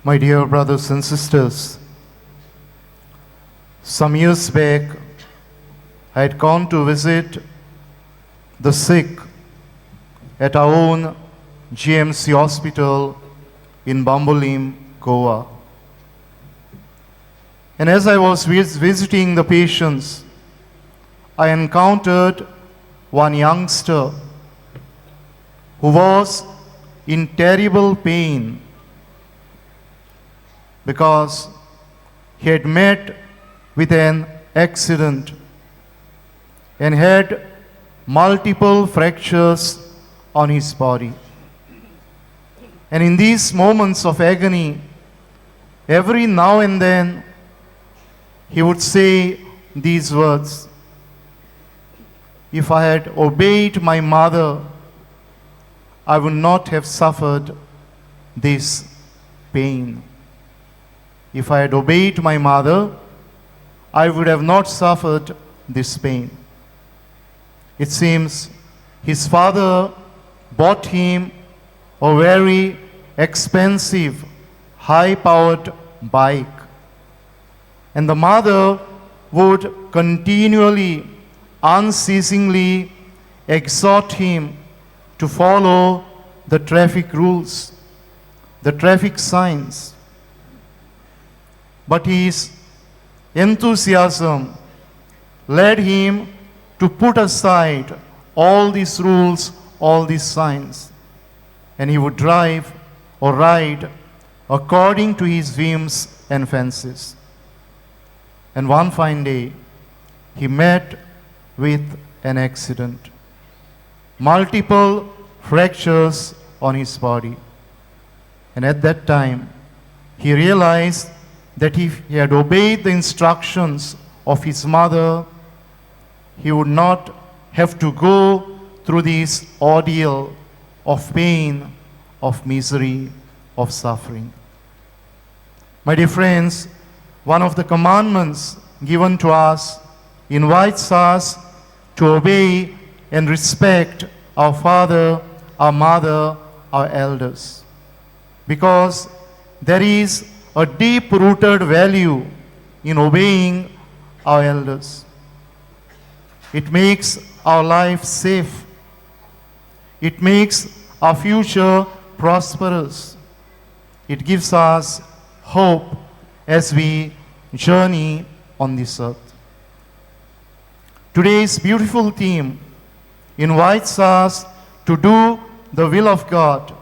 My dear brothers and sisters, some years back, I had gone to visit the sick at our own GMC hospital in Bambolim, Goa. And as I was visiting the patients, I encountered one youngster who was in terrible pain because he had met with an accident and had multiple fractures on his body. And in these moments of agony, every now and then, he would say these words: "If I had obeyed my mother, I would not have suffered this pain. If I had obeyed my mother, I would have not suffered this pain." It seems his father bought him a very expensive, high-powered bike. And the mother would continually, unceasingly exhort him to follow the traffic rules, the traffic signs. But his enthusiasm led him to put aside all these rules, all these signs, and he would drive or ride according to his whims and fancies. And one fine day, he met with an accident. Multiple fractures on his body. And at that time, he realized that if he had obeyed the instructions of his mother, he would not have to go through this ordeal of pain, of misery, of suffering. My dear friends, one of the commandments given to us invites us to obey and respect our father, our mother, our elders. Because there is a deep-rooted value in obeying our elders. It makes our life safe. It makes our future prosperous. It gives us hope as we journey on this earth. Today's beautiful theme invites us to do the will of God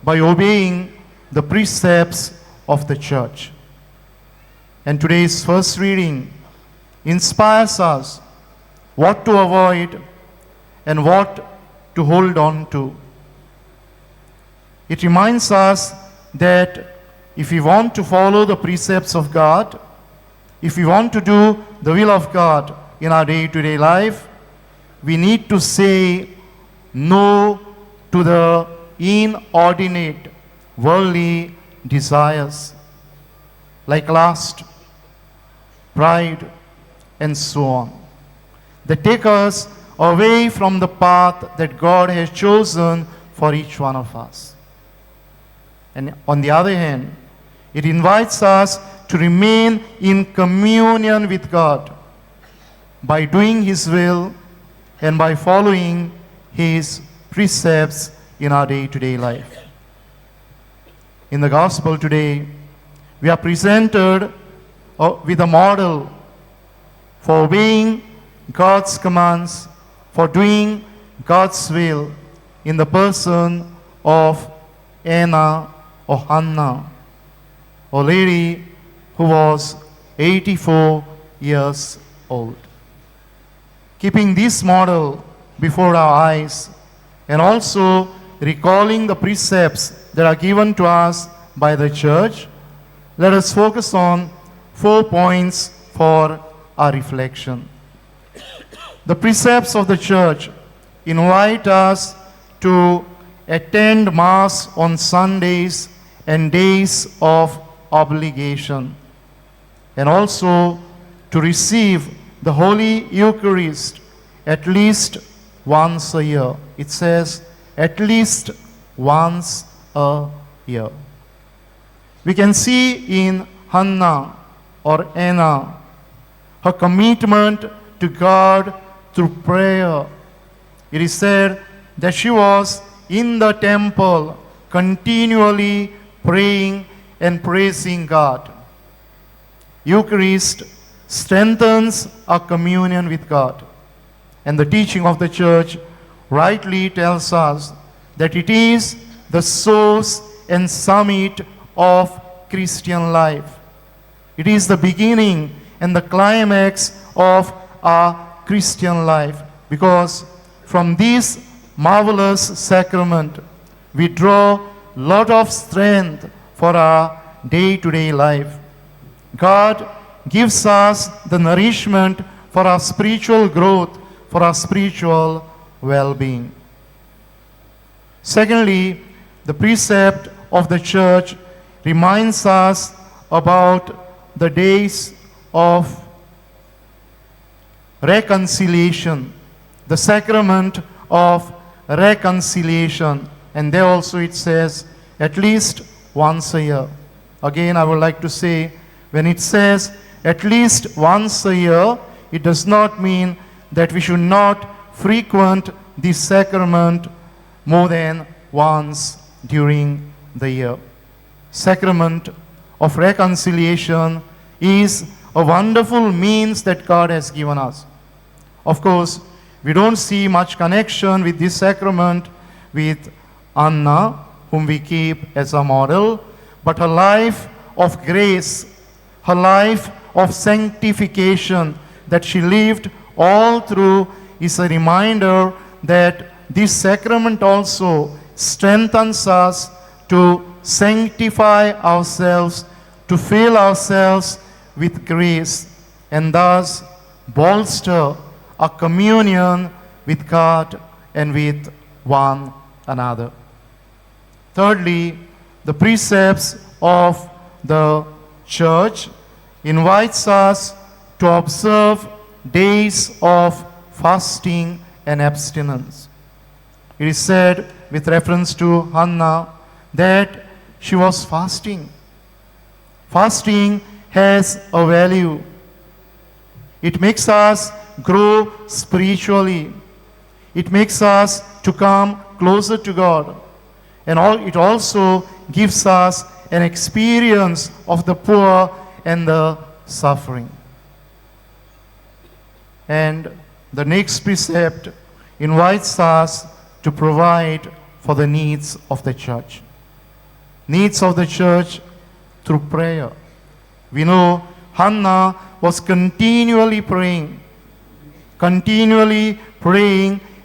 by obeying the precepts of the church. And today's first reading inspires us what to avoid and what to hold on to. It reminds us that if we want to follow the precepts of God, if we want to do the will of God in our day-to-day life, we need to say no to the inordinate worldly desires like lust, pride, and so on, that take us away from the path that God has chosen for each one of us. And on the other hand, it invites us to remain in communion with God by doing His will and by following His precepts in our day-to-day life. In the gospel today, we are presented with a model for obeying God's commands, for doing God's will in the person of Anna or Hannah, a lady who was 84 years old. Keeping this model before our eyes and also recalling the precepts that are given to us by the church, let us focus on 4 points for our reflection. The precepts of the church invite us to attend Mass on Sundays and days of obligation, and also to receive the Holy Eucharist at least once a year. It says at least once a year. We can see in Hannah or Anna her commitment to God through prayer. It is said that she was in the temple continually praying and praising God. Eucharist strengthens our communion with God. And the teaching of the Church rightly tells us that it is the source and summit of Christian life. It is the beginning and the climax of our Christian life, because from this marvelous sacrament we draw a lot of strength for our day-to-day life. God gives us the nourishment for our spiritual growth, for our spiritual well-being. Secondly, the precept of the Church reminds us about the days of reconciliation, the sacrament of reconciliation. And there also it says, at least once a year. Again, I would like to say, when it says at least once a year, it does not mean that we should not frequent this sacrament more than once during the year. Sacrament of reconciliation is a wonderful means that God has given us. Of course, we don't see much connection with this sacrament with Anna, whom we keep as a model, but her life of grace, her life of sanctification that she lived all through is a reminder that this sacrament also strengthens us to sanctify ourselves, to fill ourselves with grace, and thus bolster our communion with God and with one another. Thirdly, the precepts of the Church invites us to observe days of fasting and abstinence. It is said with reference to Hannah that she was fasting. Fasting has a value. It makes us grow spiritually. It makes us to come closer to God. And it also gives us an experience of the poor and the suffering. And the next precept invites us to provide for the needs of the Church. Needs of the Church through prayer. We know Hannah was continually praying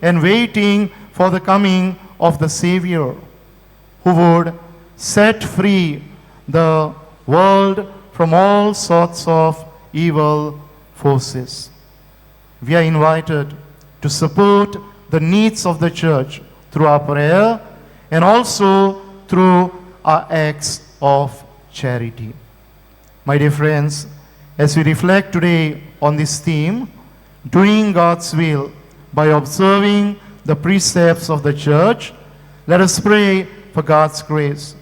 and waiting for the coming of the Savior, who would set free the world from all sorts of evil forces. We are invited to support the needs of the Church through our prayer and also through our acts of charity. My dear friends, as we reflect today on this theme, doing God's will by observing the precepts of the Church, let us pray for God's grace,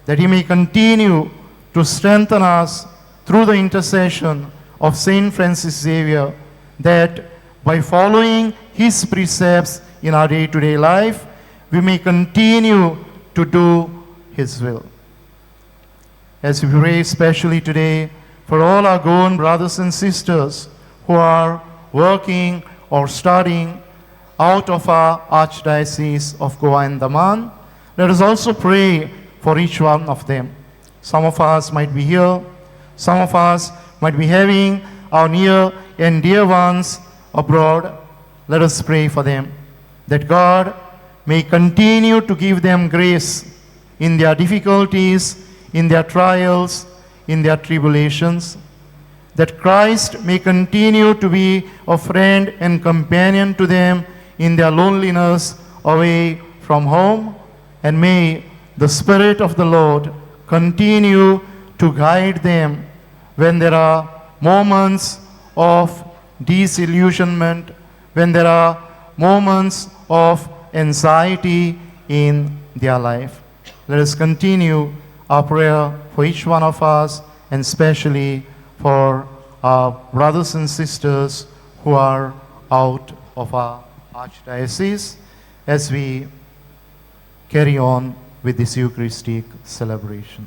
that He may continue to strengthen us through the intercession of Saint Francis Xavier, that by following his precepts in our day-to-day life, we may continue to do His will. As we pray especially today for all our Goan brothers and sisters who are working or studying out of our Archdiocese of Goa and Daman, let us also pray for each one of them. Some of us might be here, some of us might be having our near and dear ones abroad. Let us pray for them, that God may continue to give them grace in their difficulties, in their trials, in their tribulations, that Christ may continue to be a friend and companion to them in their loneliness away from home, and may the Spirit of the Lord continue to guide them when there are moments of disillusionment, when there are moments of anxiety in their life. Let us continue our prayer for each one of us, and especially for our brothers and sisters who are out of our archdiocese as we carry on with this Eucharistic celebration.